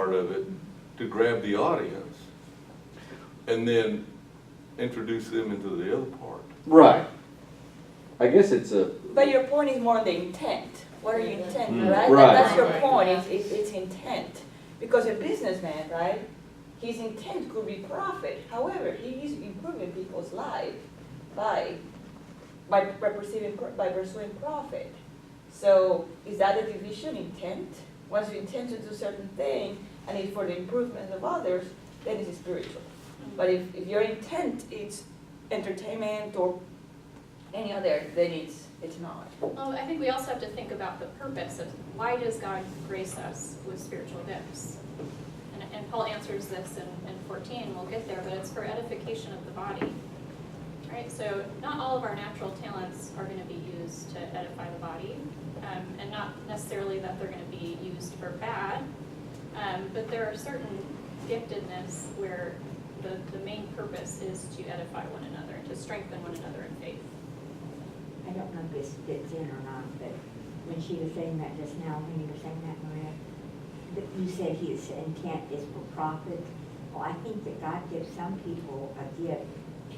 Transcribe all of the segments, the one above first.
part of it to grab the audience and then introduce them into the other part. Right. I guess it's a, But your point is more the intent. What are you intending, right? Right. That's your point, it's intent. Because a businessman, right, his intent could be profit. However, he is improving people's life by pursuing profit. So is that a division intent? Once you intend to do a certain thing and it's for the improvement of others, then it's spiritual. But if your intent is entertainment or any other, then it's not. Well, I think we also have to think about the purpose of why does God grace us with spiritual gifts? And Paul answers this in 14, we'll get there, but it's for edification of the body. Right? So not all of our natural talents are going to be used to edify the body, and not necessarily that they're going to be used for bad, but there are certain giftedness where the main purpose is to edify one another, to strengthen one another in faith. I don't know if this fits in or not, but when she was saying that just now, when you were saying that, Maria, that you said his intent is for profit. Well, I think that God gives some people a gift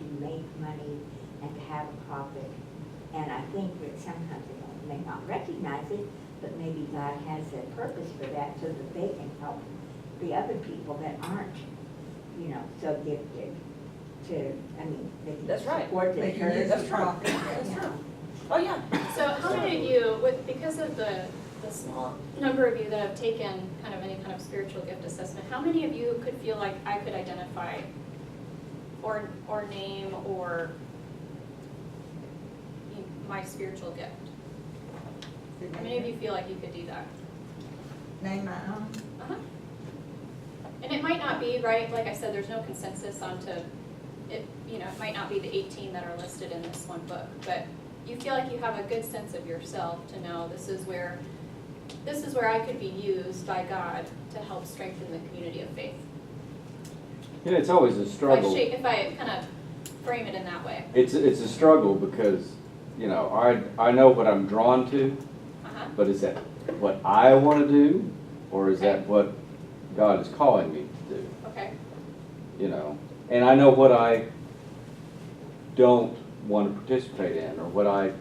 to make money and to have a profit. And I think that sometimes they may not recognize it, but maybe God has a purpose for that so that they can help the other people that aren't, you know, so gifted to, I mean, they can That's right. support the They can church. use That's the true. profit. That's true. Oh, yeah. So how many of you, because of the small number of you that have taken kind of any kind of spiritual gift assessment, how many of you could feel like I could identify or name or my spiritual gift? How many of you feel like you could do that? Name my own. Uh-huh. And it might not be, right, like I said, there's no consensus onto it, you know, it might not be the 18 that are listed in this one book, but you feel like you have a good sense of yourself to know this is where I could be used by God to help strengthen the community of faith. yeah, it's always a struggle. If I kind of frame it in that way. It's a struggle because, you know, I know what I'm drawn to, Uh-huh. but is that what I want to do, or is that what God is calling me to do? Okay. You know, and I know what I don't want to participate in, or what I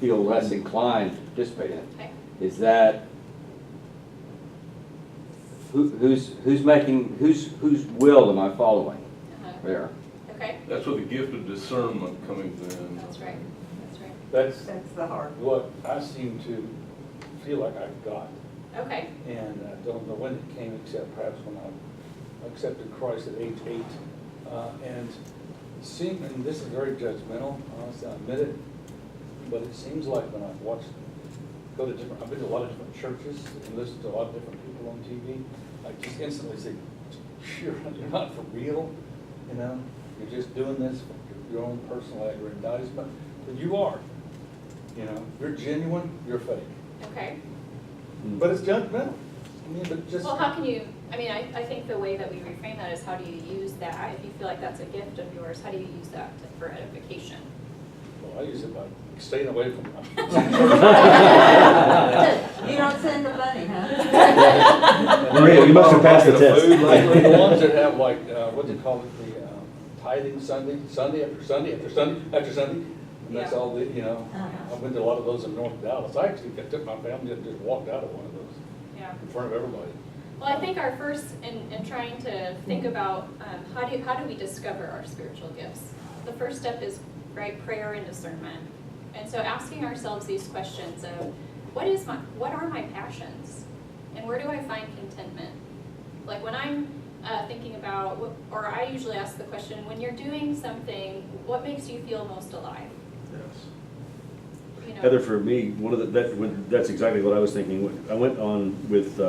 feel less inclined to participate in. Okay. Is that whose will am I following Uh-huh. there? Okay. That's where the gift of discernment coming in. That's right. That's right. That's That's the hard. what I seem to feel like I've got. Okay. And I don't know when it came, except perhaps when I accepted Christ at age 8. And this is very judgmental, honestly, I admit it, but it seems like when I've I've been to a lot of different churches and listened to a lot of different people on TV, I just instantly say, you're not for real, you know? You're just doing this for your own personal aggrandizement, but you are. You know, you're genuine, you're fake. Okay. But it's judgmental. I mean, but just. Well, how can you, I think the way that we reframe that is how do you use that, if you feel like that's a gift of yours, how do you use that for edification? Well, I use it by staying away from them. You don't send the money, huh? Maria, you must have passed the test. Like the ones that have like, what do you call it, the tithing Sunday after Sunday after Sunday after Sunday. And that's all, you know, I've been to a lot of those in North Dallas. I actually took my family and just walked out of one of those Yeah. in front of everybody. Well, I think our first, in trying to think about how do we discover our spiritual gifts, the first step is, right, prayer and discernment. And so asking ourselves these questions of, what are my passions? And where do I find contentment? Like when I'm thinking about, or I usually ask the question, when you're doing something, what makes you feel most alive? Yes. You know? Heather, for me, that's exactly what I was thinking. I went on with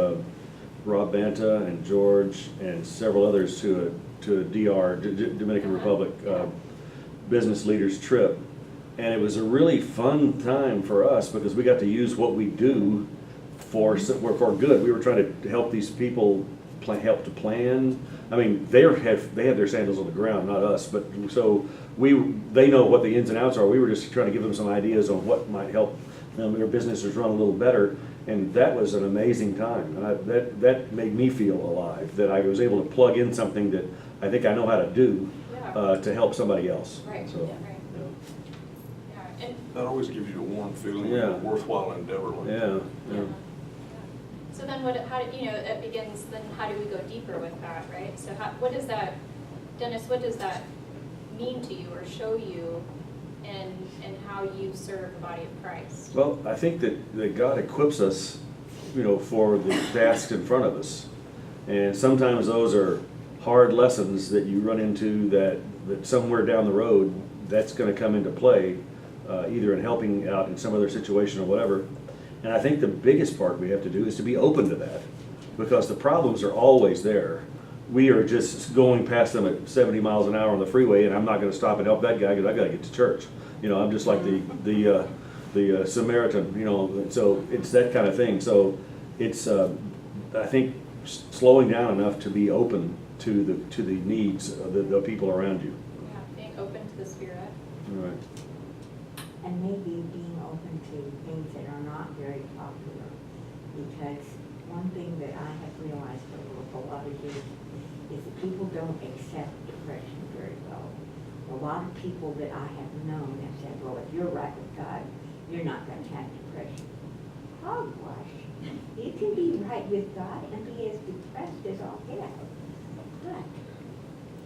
Rob Banta and George and several others to a DR, Dominican Republic, business leaders trip. And it was a really fun time for us because we got to use what we do for good. We were trying to help these people help to plan. I mean, they have their sandals on the ground, not us. But so they know what the ins and outs are. We were just trying to give them some ideas on what might help them, their businesses run a little better. And that was an amazing time, and that made me feel alive, that I was able to plug in something that I think I know how to do Yeah. to help somebody else. Right, So, right. yeah. Yeah, and, That always gives you a warm feeling of Yeah. a worthwhile endeavor like that. Yeah, yeah. yeah. So then it begins, then how do we go deeper with that, right? So what does that, Dennis, what does that mean to you or show you in how you serve the body of Christ? Well, I think that God equips us, for the tasks in front of us. And sometimes those are hard lessons that you run into that somewhere down the road, that's gonna come into play, either in helping out in some other situation or whatever. And I think the biggest part we have to do is to be open to that, because the problems are always there. We are just going past them at 70 miles an hour on the freeway, and I'm not gonna stop and help that guy because I gotta get to church. I'm just like the Samaritan, so it's that kind of thing. So it's, I think, slowing down enough to be open to the needs of the people around you. Yeah, being open to the Spirit. All right. And maybe being open to things that are not very popular. Because one thing that I have realized over a lot of years is that people don't accept depression very well. A lot of people that I have known have said, well, if you're right with God, you're not going to have depression. Hogwash. You can be right with God and be as depressed as all get out. But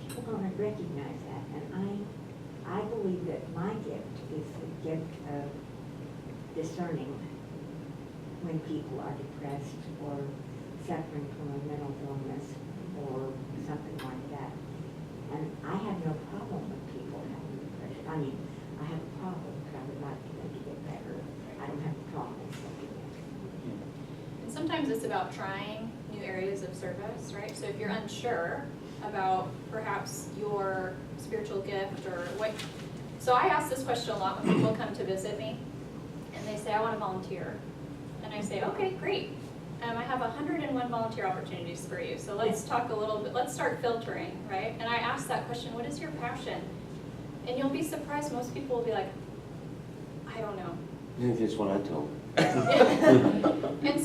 people don't recognize that. And I believe that my gift is the gift of discerning when people are depressed or suffering from a mental illness or something like that. And I have no problem with people having depression. I mean, I have a problem, but I would like them to get better. I don't have a problem accepting it. And sometimes it's about trying new areas of service, right? So if you're unsure about perhaps your spiritual gift or what, so I ask this question a lot when people come to visit me and they say, I want to volunteer. And I say, okay, great. I have 101 volunteer opportunities for you. So let's talk a little bit, let's start filtering, right? And I ask that question, what is your passion? And you'll be surprised, most people will be like, I don't know. That's what I told them. And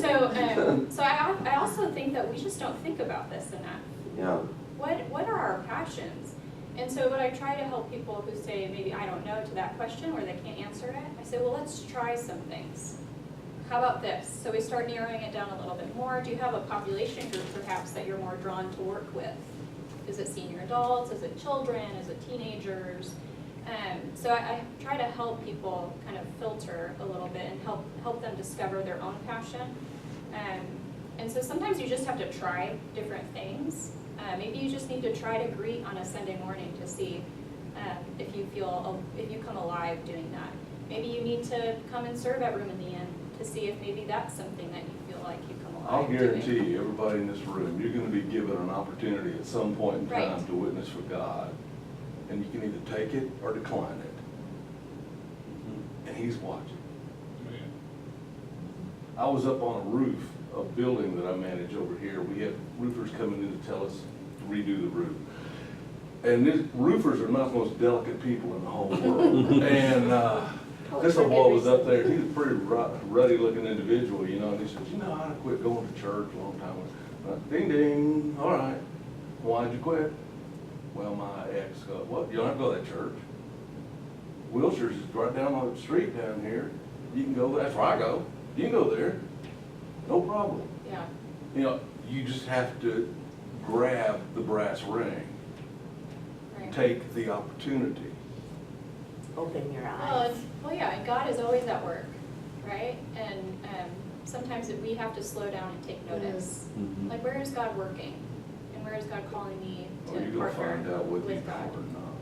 so I also think that we just don't think about this enough. Yeah. What are our passions? And so what I try to help people who say maybe I don't know to that question or they can't answer it, I say, well, let's try some things. How about this? So we start narrowing it down a little bit more. Do you have a population group perhaps that you're more drawn to work with? Is it senior adults? Is it children? Is it teenagers? So I try to help people kind of filter a little bit and help them discover their own passion. And so sometimes you just have to try different things. Maybe you just need to try to greet on a Sunday morning to see if you come alive doing that. Maybe you need to come and serve at Room in the Inn to see if maybe that's something that you feel like you come alive I'll doing. guarantee you, everybody in this room, you're gonna be given an opportunity at some point in time Right. to witness for God. And you can either take it or decline it. And He's watching. I was up on a roof of a building that I manage over here. We had roofers coming in to tell us to redo the roof. And these roofers are not the most delicate people in the whole world. And this old boy was up there, he was a pretty ruddy looking individual, and he said, I quit going to church a long time ago. Ding ding, all right. Why'd you quit? Well, my ex goes, what, you don't have to go to that church. Wilshire's is right down on the street down here. You can go, that's where I go. You can go there, no problem. Yeah. You just have to grab the brass ring, Right. take the opportunity. Open your Well, eyes. yeah, and God is always at work, right? And sometimes we have to slow down and take notice. Mhm. Like, where is God working? And where is God calling me Or you're to gonna find partner out whether you with can God? or not.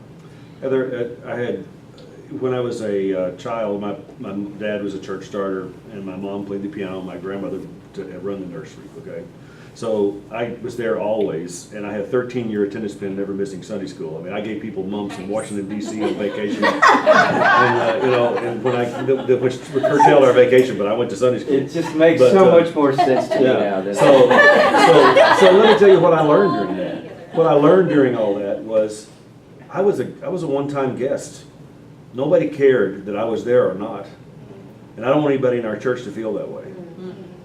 Heather, I had, when I was a child, my dad was a church starter, and my mom played the piano, my grandmother had run the nursery, okay? So I was there always, and I had a 13-year attendance pin, never missing Sunday school. I mean, I gave people mumps in Washington DC on vacation. And when which curtailed our vacation, but I went to Sunday school. It just makes But, so much more sense to me now Yeah, than. so let me tell you what I learned during that. What I learned during all that was, I was a one-time guest. Nobody cared that I was there or not. And I don't want anybody in our church to feel that way.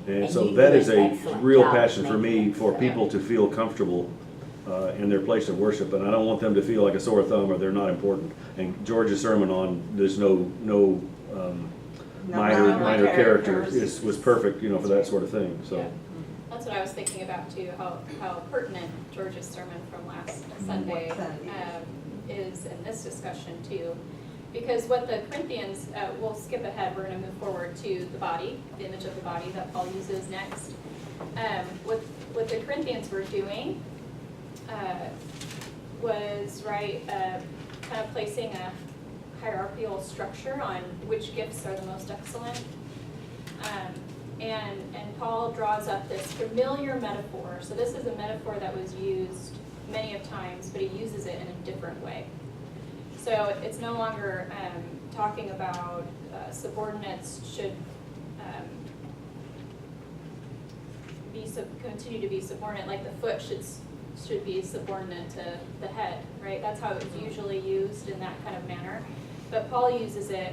And And so you that do is an a excellent real job passion for me, making for that people to feel comfortable in their place of worship, and I don't want them to feel like a sore thumb or they're not important. And George's sermon on there's no minor characters was perfect, you know, for that sort of thing, so. Yeah. That's what I was thinking about too, how pertinent George's sermon from last Sunday is in this discussion too. Because what the Corinthians, we'll skip ahead, we're gonna move forward to the body, the image of the body that Paul uses next. What the Corinthians were doing was, right, kind of placing a hierarchical structure on which gifts are the most excellent. And Paul draws up this familiar metaphor. So this is a metaphor that was used many of times, but he uses it in a different way. So it's no longer talking about subordinates should continue to be subordinate, like the foot should be subordinate to the head, right? That's how it's usually used in that kind of manner. But Paul uses it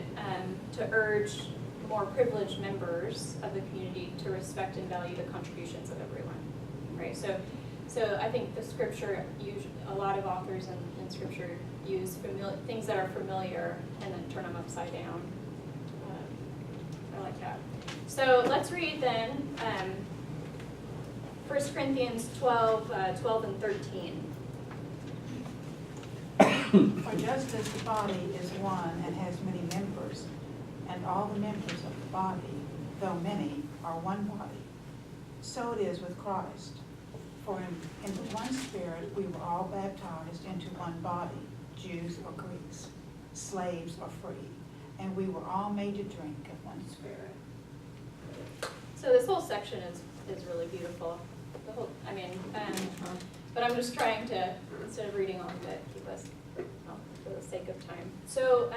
to urge more privileged members of the community to respect and value the contributions of everyone, right? So I think the scripture, a lot of authors in scripture use things that are familiar and then turn them upside down. I like that. So let's read then 1 Corinthians 12 and 13. For just as the body is one and has many members, and all the members of the body, though many, are one body, so it is with Christ. For in the one Spirit we were all baptized into one body, Jews or Greeks, slaves or free, and we were all made to drink of one Spirit. So this whole section is really beautiful. The whole, but I'm just trying to, instead of reading all of it, keep us for the sake of time. So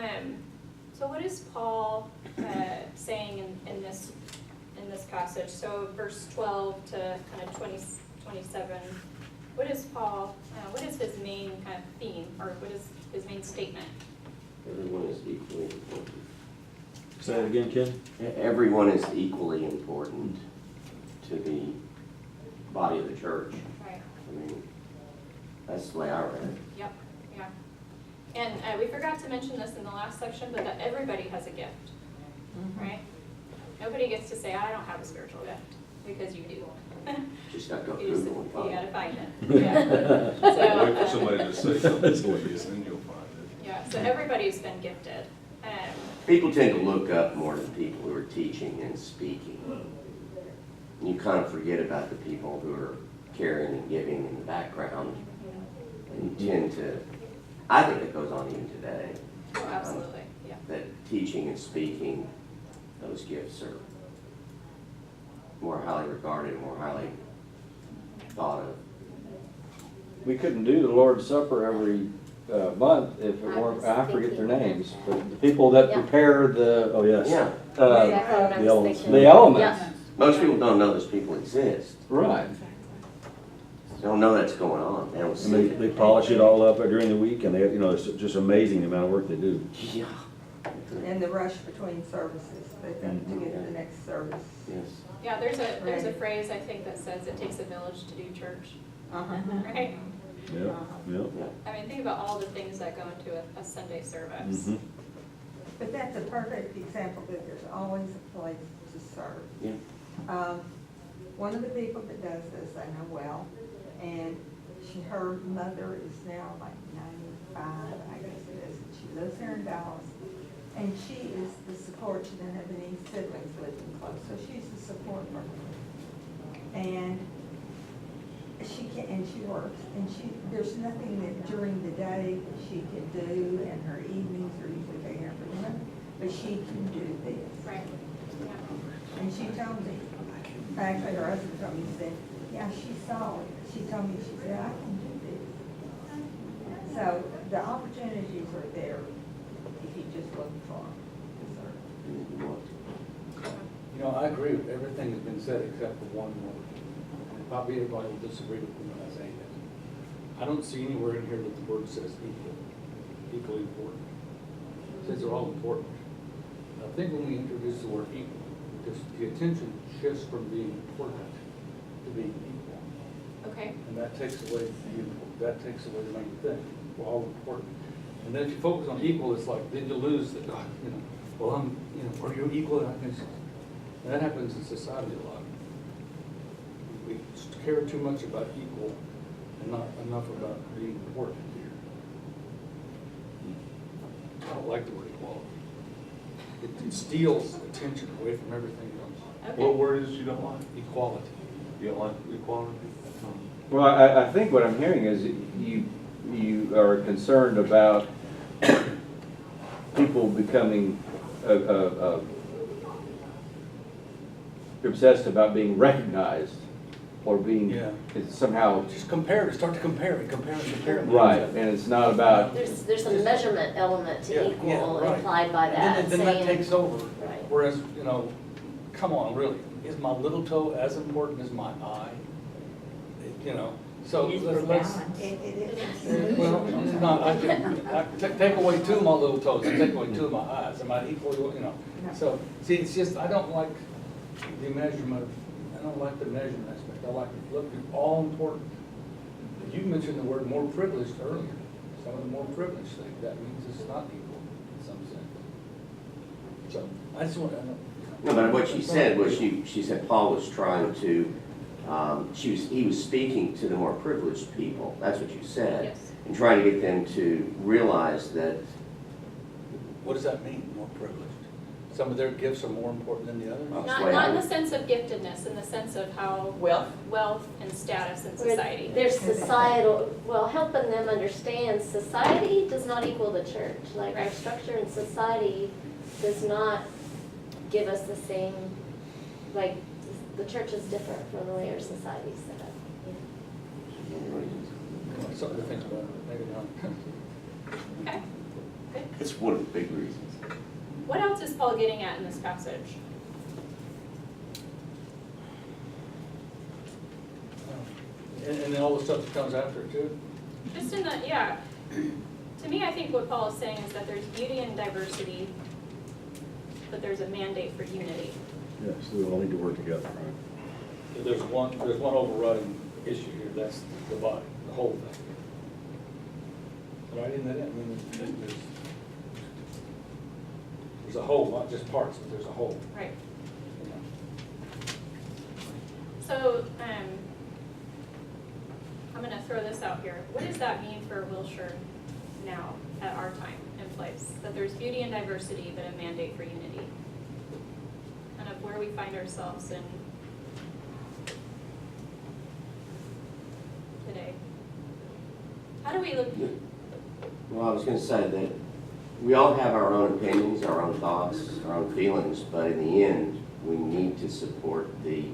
what is Paul saying in this passage? So verse 12 to kind of 27. What is Paul? What is his main kind of theme, or what is his main statement? Everyone is equally important. Say it again, Ken? Everyone is equally important to the body of the church. Right. I mean, that's the way I read it. Yep. Yeah. And we forgot to mention this in the last section, but that everybody has a gift, right? Nobody gets to say, I don't have a spiritual gift, because you do. Just got to go You Google and find gotta it. find it. Yeah. Wait for somebody to say something to you, and then you'll find it. Yeah, so everybody's been gifted. People tend to look up more than people who are teaching and speaking. You kind of forget about the people who are caring and giving in the background. And you tend to, I think it goes on even today. Oh, absolutely, yeah. That teaching and speaking, those gifts are more highly regarded, more highly thought of. We couldn't do the Lord's Supper every month if it I weren't, was I forget their thinking that. names, but the people that Yeah. prepare the, Oh, yes. Yeah, Exactly what I the was elements. thinking. the elements. Yeah. most people don't know those people exist. Right. They don't know that's going on. They don't And see they it. polish it all up during the week, and they, you know, it's just amazing the amount of work they do. Yeah. And the rush between services, they've got to get to the next service. Yes. Yeah, there's a Right. phrase, I think, that says it takes a village to do church, Uh-huh. right? Yeah, yeah. Yeah. I mean, think about all the things that go into a Sunday service. Mhm. But that's a perfect example that there's always a place to serve. Yeah. One of the people that does this, I know well, and her mother is now like 95, I guess it is, and she lives here in Dallas. And she is the support, she doesn't have any siblings living close, so she's the support worker. And she works, and there's nothing that during the day she can do, and her evenings are usually taken up for dinner, but she can do this. Right, yeah. And she told me, actually her husband told me, he said, yeah, she saw it. She told me, she said, I can do this. So the opportunities are there if you just look for them. You know, I agree with everything that's been said except for one word. And probably everybody will disagree with me when I say this. I don't see anywhere in here that the word says equally important. It says they're all important. I think when we introduce the word equal, the attention shifts from being important to being equal. Okay, And that takes away the main thing. We're all important. And then if you focus on equal, it's like, then you lose the, well, are you equal? And that happens in society a lot. We care too much about equal and not enough about being important here. I don't like the word equality. It steals attention away from everything else. okay. What word is it you don't like? Equality. You don't like equality? Well, I think what I'm hearing is you are concerned about people becoming obsessed about being recognized or being Yeah. it's somehow Just start to compare. right, and it's not about There's a measurement element to Yeah, equal yeah, right. implied by And that, then that saying, takes over. right. Whereas, come on, really, is my little toe as important as my eye? So It is for let's. balance. It is. Well, it's not, take away two of my little toes, and take away two of my eyes, am I equal, So, see, it's just, I don't like the measurement, I don't like the measurement aspect. I like, look, you're all important. You mentioned the word more privileged earlier. Some of the more privileged things, that means it's not equal in some sense. So, I just want to, No, but what she said was she said Paul was trying to, he was speaking to the more privileged people. That's what you said. Yes. And trying to get them to realize that, what does that mean, more privileged? Some of their gifts are more important than the others? Well, Not in the sense of giftedness, in the sense of how wealth and status in society. There's societal, well, helping them understand society does not equal the church. Like our Right. structure in society does not give us the same, like, the church is different from the way our society is set up. Something to think about, maybe not. Okay, good. it's one of the big reasons. What else is Paul getting at in this passage? And then all the stuff that comes after it too? Just in the, yeah. To me, I think what Paul is saying is that there's beauty and diversity, but there's a mandate for unity. Yes, we all need to work together, right? There's one overriding issue here, that's the body, the whole thing. Right in that, I mean, there's a whole, not just parts, but there's a whole. Right. you know. So, I'm gonna throw this out here. What does that mean for Wilshire now, at our time and place? That there's beauty and diversity, but a mandate for unity? Kind of where we find ourselves in today. How do we look? Well, I was going to say that we all have our own opinions, our own thoughts, our own feelings, but in the end, we need to support the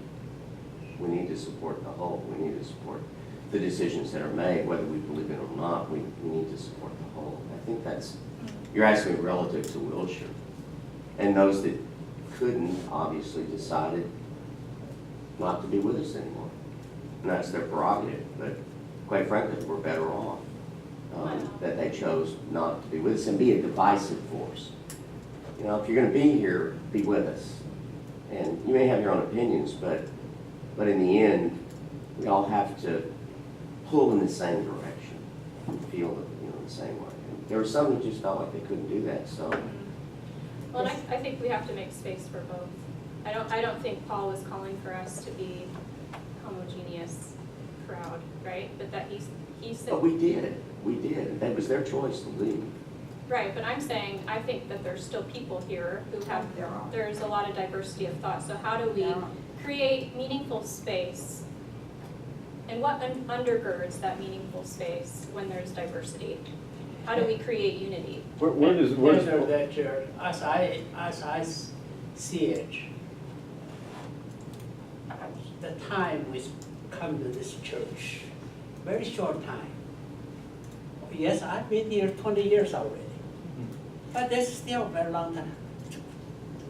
whole. We need to support the decisions that are made, whether we believe it or not. We need to support the whole. I think that's, you're asking relative to Wilshire. And those that couldn't obviously decided not to be with us anymore. And that's their prerogative, but quite frankly, we're better off that they chose not to be with us and be a divisive force. If you're going to be here, be with us. And you may have your own opinions, but in the end, we all have to pull in the same direction and feel the same way. And there were some that just felt like they couldn't do that, so. Well, and I think we have to make space for both. I don't think Paul was calling for us to be homogeneous crowd, right? But that he said. But we did. That was their choice to leave. Right, but I'm saying, I think that there's still people here who have, there's a lot of diversity of thought. So how do we create meaningful space? And what undergirds that meaningful space when there's diversity? How do we create unity? where does Whether that you're, as I see it, the time we come to this church, very short time. Yes, I've been here 20 years already, but that's still a very long time. It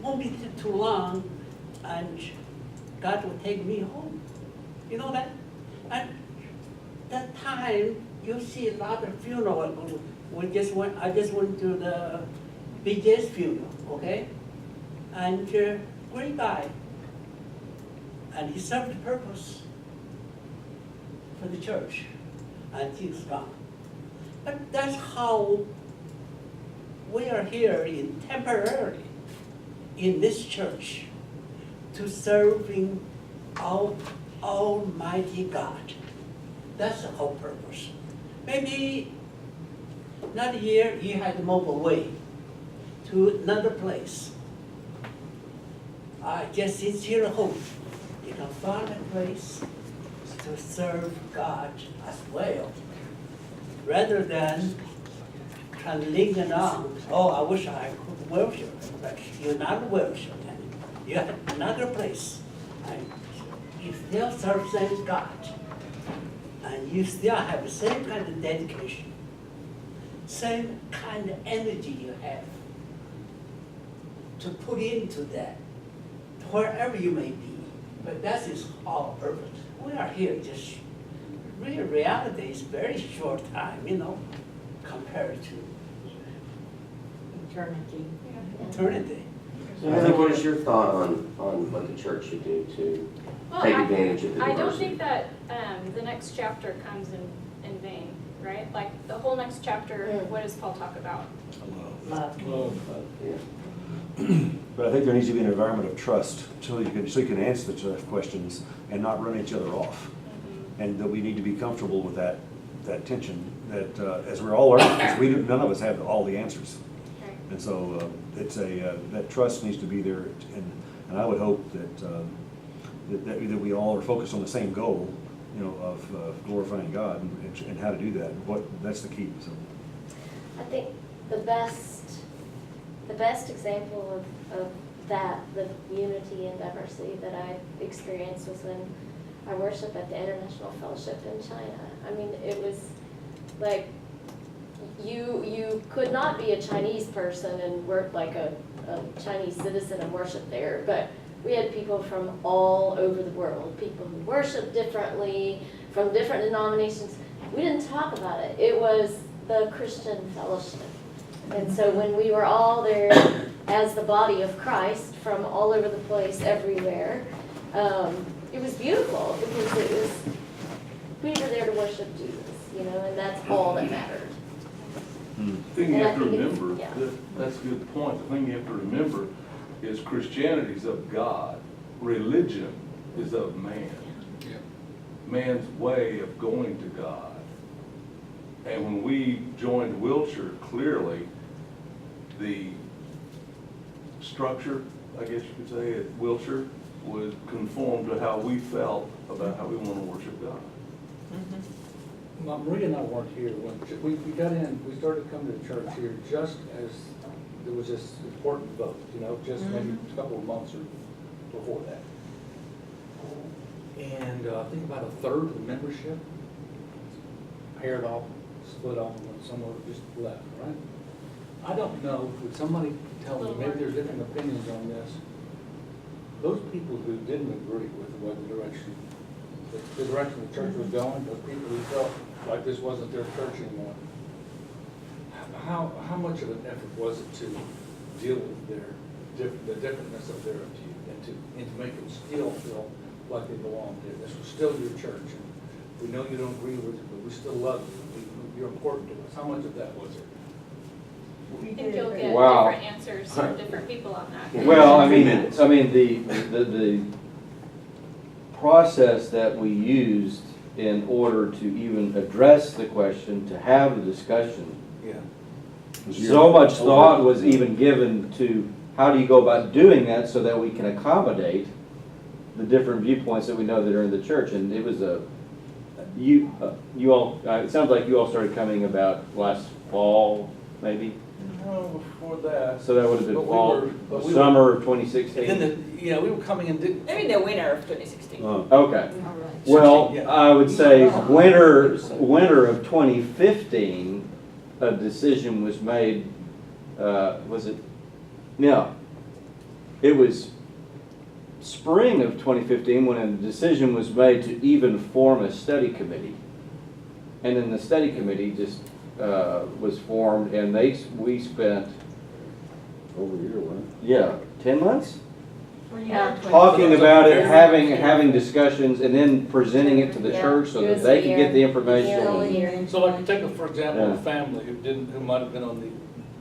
won't be too long, and God will take me home. You know that? And that time, you see a lot of funeral. I just went to the BJ's funeral, okay? And great guy, and he served the purpose for the church until he's gone. But that's how we are here in temporarily in this church to serving Almighty God. That's the whole purpose. Maybe another year you had to move away to another place. I guess it's your hope. You can find a place to serve God as well, rather than trying to linger on. Oh, I wish I could worship, but you're not worshiping. You have another place, and you still serve the same God, and you still have the same kind of dedication, same kind of energy you have to put into that, wherever you may be. But that is our purpose. We are here just, real reality is very short time, compared to Eternity. eternity. So I think, what is your thought on what the church should do to Well, take advantage of the I diversity? don't think that the next chapter comes in vain, right? Like, the whole next chapter, what does Paul talk about? Love. Yeah. But I think there needs to be an environment of trust so you can answer the tough questions and not run each other off. And that we need to be comfortable with that tension, that as we're all learning, because none of us have all the answers. Right. And so that trust needs to be there, and I would hope that we all are focused on the same goal, of glorifying God and how to do that. That's the key. So I think the best example of that, the unity and diversity that I experienced was when I worshiped at the International Fellowship in China. I mean, it was like, you could not be a Chinese person and work like a Chinese citizen and worship there, but we had people from all over the world, people who worship differently, from different denominations. We didn't talk about it. It was the Christian fellowship. And so when we were all there as the body of Christ from all over the place, everywhere, it was beautiful because we were there to worship Jesus, and that's all that mattered. The thing you have to And I think it's- remember, that's a good point. The thing you have to remember is Christianity is of God. Religion is of man. Man's way of going to God. And when we joined Wilshire, clearly, the structure, I guess you could say, at Wilshire would conform to how we felt about how we want to worship God. Maria and I weren't here when we got in. We started coming to church here just as there was this important vote, just maybe a couple of months or before that. And I think about a third of the membership paired off, split off, and someone just left, right? I don't know, would somebody tell me, maybe there's different opinions on this. Those people who didn't agree with the direction the church was going, those people who felt like this wasn't their church anymore, how much of an effort was it to deal with the differentness of their view and to make them still feel like they belonged here? This was still your church, and we know you don't agree with it, but we still love you. You're important to us. How much of that was it? I think you'll get Wow. different answers from different people on that. Well, I mean, the process that we used in order to even address the question, to have the discussion, Yeah. so much thought was even given to how do you go about doing that so that we can accommodate the different viewpoints that we know that are in the church. And it was you all, it sounds like you all started coming about last fall, maybe? No, before that. So that would have been But we fall, were- but we summer of And 2016? then, we were coming in, Maybe the winner of 2016. Okay. Well, Yeah. I would say winter of 2015, a decision was made, was it? No. It was spring of 2015 when a decision was made to even form a study committee. And then the study committee just was formed, and we spent, over a year, wasn't yeah, 10 months? talking about it, having discussions, and then presenting it to the Yeah, church so it that was they a can year. get the Year information. over year. So like, take, for example, Yeah. a family who might have been on the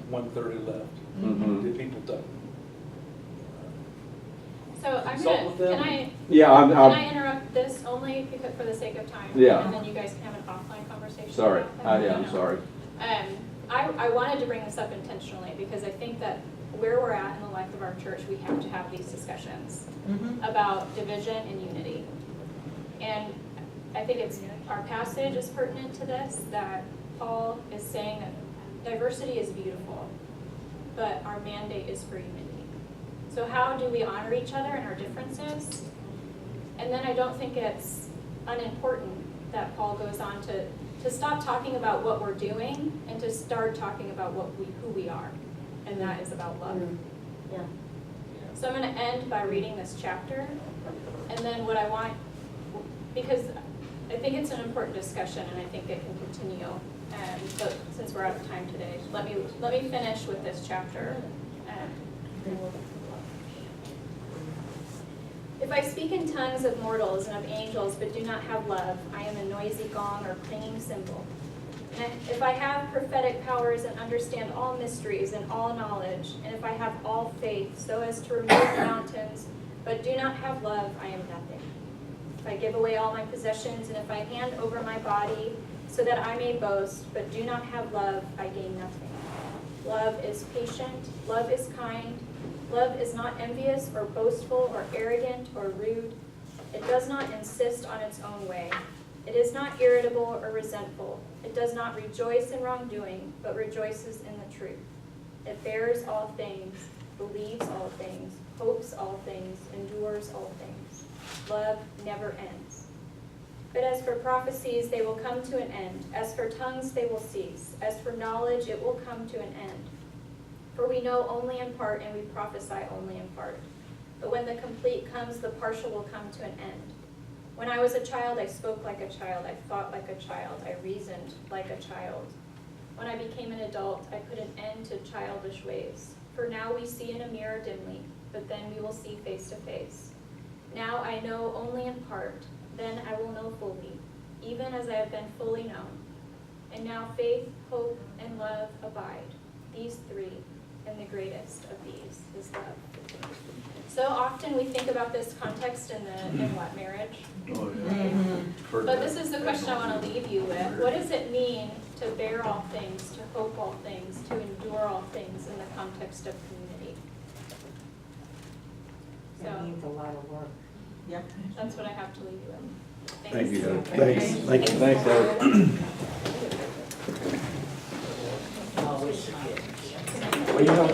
130 left. Mhm. Did people die? So I'm Consult gonna, with them. can I, Yeah, can I interrupt this only because, for the sake of time? Yeah. And then you guys can have an offline conversation. sorry, about that? yeah, I'm No. sorry. I wanted to bring this up intentionally because I think that where we're at in the life of our church, we have to have these discussions about division and unity. And I think it's, our passage is pertinent to this, that Paul is saying that diversity is beautiful, but our mandate is for unity. So how do we honor each other and our differences? And then I don't think it's unimportant that Paul goes on to stop talking about what we're doing and to start talking about who we are. And that is about love. Yeah. So I'm going to end by reading this chapter. And then what I want, because I think it's an important discussion and I think it can continue. But since we're out of time today, let me finish with this chapter. If I speak in tongues of mortals and of angels, but do not have love, I am a noisy gong or clanging cymbal. And if I have prophetic powers and understand all mysteries and all knowledge, and if I have all faith so as to remove mountains, but do not have love, I am nothing. If I give away all my possessions, and if I hand over my body so that I may boast, but do not have love, I gain nothing. Love is patient, love is kind, love is not envious or boastful or arrogant or rude. It does not insist on its own way. It is not irritable or resentful. It does not rejoice in wrongdoing, but rejoices in the truth. It bears all things, believes all things, hopes all things, endures all things. Love never ends. But as for prophecies, they will come to an end. As for tongues, they will cease. As for knowledge, it will come to an end. For we know only in part, and we prophesy only in part. But when the complete comes, the partial will come to an end. When I was a child, I spoke like a child. I thought like a child. I reasoned like a child. When I became an adult, I put an end to childish ways. For now we see in a mirror dimly, but then we will see face to face. Now I know only in part, then I will know fully, even as I have been fully known. And now faith, hope, and love abide, these three, and the greatest of these is love. So often we think about this context in what, marriage? Oh, yeah. Heard But that. this is the question I want to leave you with. What does it mean to bear all things, to hope all things, to endure all things in the context of community? That So means a lot of work. Yep. that's what I have to leave you with. Thank you, Heather. Thanks. Thank you. Thanks, Heather. Always forget. Well, you know,